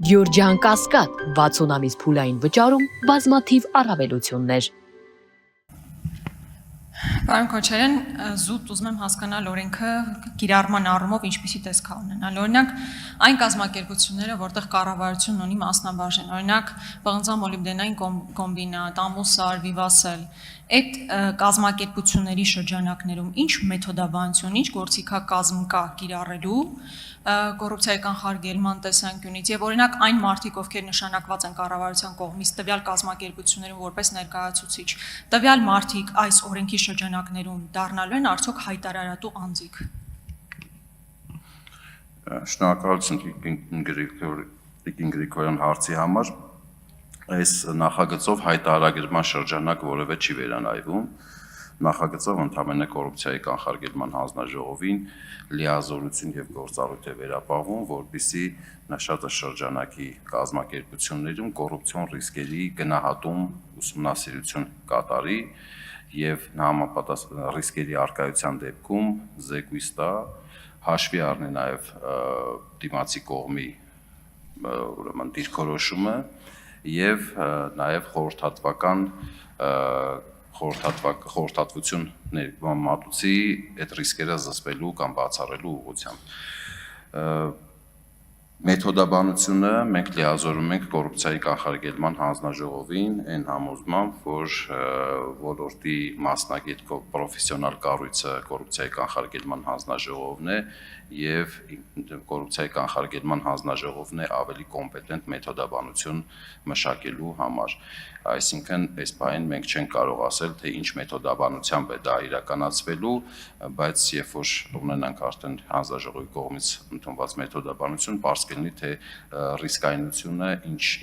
Գյորջյան Կասկադ 60 ամիս փուլային վճարում բազմաթիվ առավելություններ։ Պարոն Քոչարյան, զուտ ուզում եմ հասկանալ օրենքը կիրառման առումով ինչպիսի տեսք է ունենալ։ Օրինակ, այն կազմակերպությունները, որտեղ կառավարությունն ունի մասնաբաժին, օրինակ պղնձամոլիբդենային կոմբինատ, Ամուսար, Վիվասել, այդ կազմակերպությունների շրջանակներում ինչ մեթոդաբանություն, ինչ գործիքակազմ կա կիրառելու կոռուպցիայի կանխարգելման տեսանկյունից եւ օրինակ այն մարդիկ, ովքեր նշանակված են կառավարության կողմից տվյալ կազմակերպություններում որպես ներկայացուցիչ, տվյալ մարդիկ այս օրենքի շրջանակներում դառնալու են արդյոք հայտարարատու անձիկ։ Շնորհակալություն Տիկին Գրիգորյան հարցի համար։ Այս նախագծով հայտարարագրման շրջանակ որևէ չի վերանայվում։ Նախագծով ընդհանրապես կոռուպցիայի կանխարգելման հանձնաժողովին լիազորություն եւ գործառույթ է վերապահվում, որպեսզի նշած շրջանակի կազմակերպություններում կոռուպցիոն ռիսկերի գնահատում ուսումնասիրություն կատարի եւ համապատասխան ռիսկերի արկայության դեպքում զեկույց տա, հաշվի առնի նաեւ դիմացի կողմի ուրեմն դիրքորոշումը եւ նաեւ խորհրդատվություն մատուցի այդ ռիսկերը զսպելու կամ բացառելու ուղղությամբ։ Մեթոդաբանությունը մենք լիազորում ենք կոռուպցիայի կանխարգելման հանձնաժողովին այն համոզմամբ, որ ոլորտի մասնագետ պրոֆեսիոնալ կառույցը կոռուպցիայի կանխարգելման հանձնաժողովն է եւ կոռուպցիայի կանխարգելման հանձնաժողովն է ավելի կոմպետենտ մեթոդաբանություն մշակելու համար։ Այսինքն այս բանին մենք չենք կարող ասել, թե ինչ մեթոդաբանությամբ է դա իրականացվելու, բայց երբ որ ունենանք արդեն հանձնաժողովի կողմից ընդունված մեթոդաբանություն, բարձ կլինի, թե ռիսկայնությունը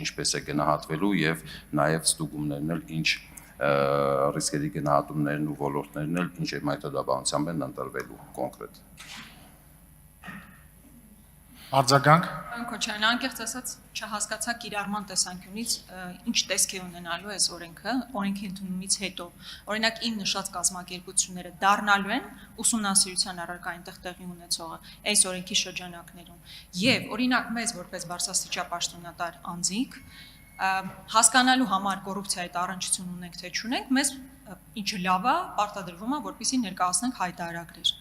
ինչպես է գնահատվելու եւ նաեւ ստուգումներն էլ ինչ ռիսկերի գնահատումներն ու ոլորտներն էլ ինչ մեթոդաբանությամբ են ընտրվելու կոնկրետ։ Արձագանք։ Պարոն Քոչարյան, անկեղծ ասած չհասկացա կիրառման տեսանկյունից ինչ տեսք է ունենալու այս օրենքը, օրենքի ընդունումից հետո։ Օրինակ իմ նշած կազմակերպությունները դառնալու են ուսումնասիրության առարկա այնտեղ տեղի ունեցողը այս օրենքի շրջանակներում։ Եվ օրինակ մեզ որպես բարձրաստիճապաշտոնատար անձիկ հասկանալու համար կոռուպցիայի առնչություն ունենք թե չունենք, մեզ ինչը լավ է, պարտադրվում է, որպեսզի ներկայացնենք հայտարարագրեր։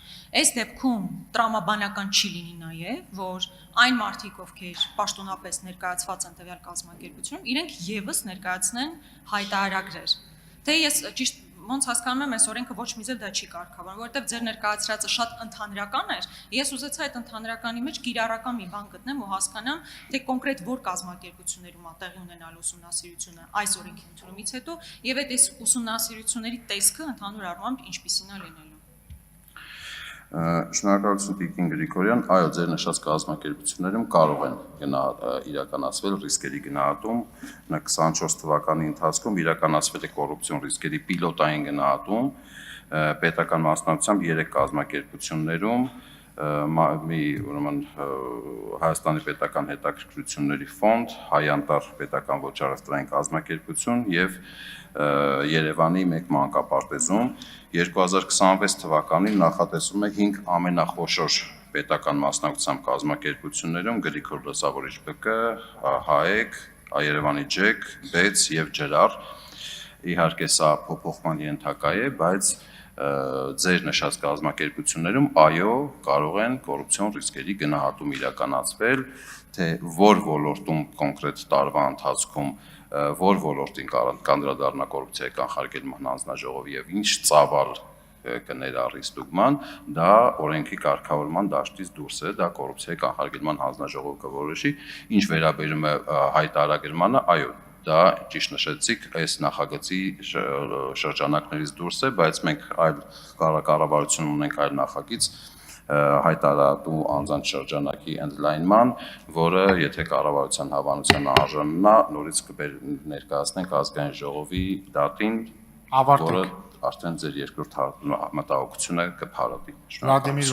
Այս դեպքում տրամաբանական չի լինի նաև, որ այն մարդիկ, ովքեր պաշտոնապես ներկայացված են տվյալ կազմակերպությունում, իրենք եւս ներկայացնեն հայտարարագրեր։ Թե ես ճիշտ ոնց հասկանում եմ, այս օրենքը ոչ մի ձև դա չի կարգավորվում, որովհետև ձեր ներկայացրածը շատ ընդհանրական էր։ Ես ուզեցա այդ ընդհանրականի մեջ կիրառական մի բան գտնեմ ու հասկանամ, թե կոնկրետ որ կազմակերպություններում է տեղի ունենալու ուսումնասիրությունը այս օրենքի ընդունումից հետո եւ այդ ուսումնասիրությունների տեսքը ընդհանուր առմամբ ինչպիսին է լինելու։ Շնորհակալություն Տիկին Գրիգորյան, այո, ձեր նշած կազմակերպություններում կարող են իրականացվել ռիսկերի գնահատում, 24 թվականի ընթացքում իրականացվել է կոռուպցիոն ռիսկերի պիլոտային գնահատում, պետական մասնակցությամբ 3 կազմակերպություններում, ուրեմն Հայաստանի պետական հետաքրքրությունների ֆոնդ, Հայանտար պետական ոչ առևտրային կազմակերպություն եւ Երևանի մեկ մանկապարտեզում 2026 թվականին նախատեսվում է 5 ամենախոշոր պետական մասնակցությամբ կազմակերպություններում Գրիգոր Լուսավորիչ ԲԿ, ՀԱԵԿ, Երևանի ջեք, BEC եւ ջրար։ Իհարկե սա փոփոխման ենթակա է, բայց ձեր նշած կազմակերպություններում այո կարող են կոռուպցիոն ռիսկերի գնահատում իրականացվել, թե որ ոլորտում կոնկրետ տարվա ընթացքում որ ոլորտին կանդրադառնա կոռուպցիայի կանխարգելման հանձնաժողովը եւ ինչ ծավալ կներառի ստուգման, դա օրենքի կարգավորման դաշտից դուրս է, դա կոռուպցիայի կանխարգելման հանձնաժողովը կորոշի, ինչ վերաբերում է հայտարարագրմանը, այո, դա ճիշտ նշեցիք, այս նախագծի շրջանակներից դուրս է, բայց մենք այլ կառավարություն ունենք այլ նախագիծ հայտարարատու անձանց շրջանակի ընդլայնման, որը եթե կառավարության հավանության արժանանա, նորից ներկայացնենք ազգային ժողովի դատին, որը արդեն ձեր երկրորդ մտահոգությունը կփարատի։ Վլադիմիր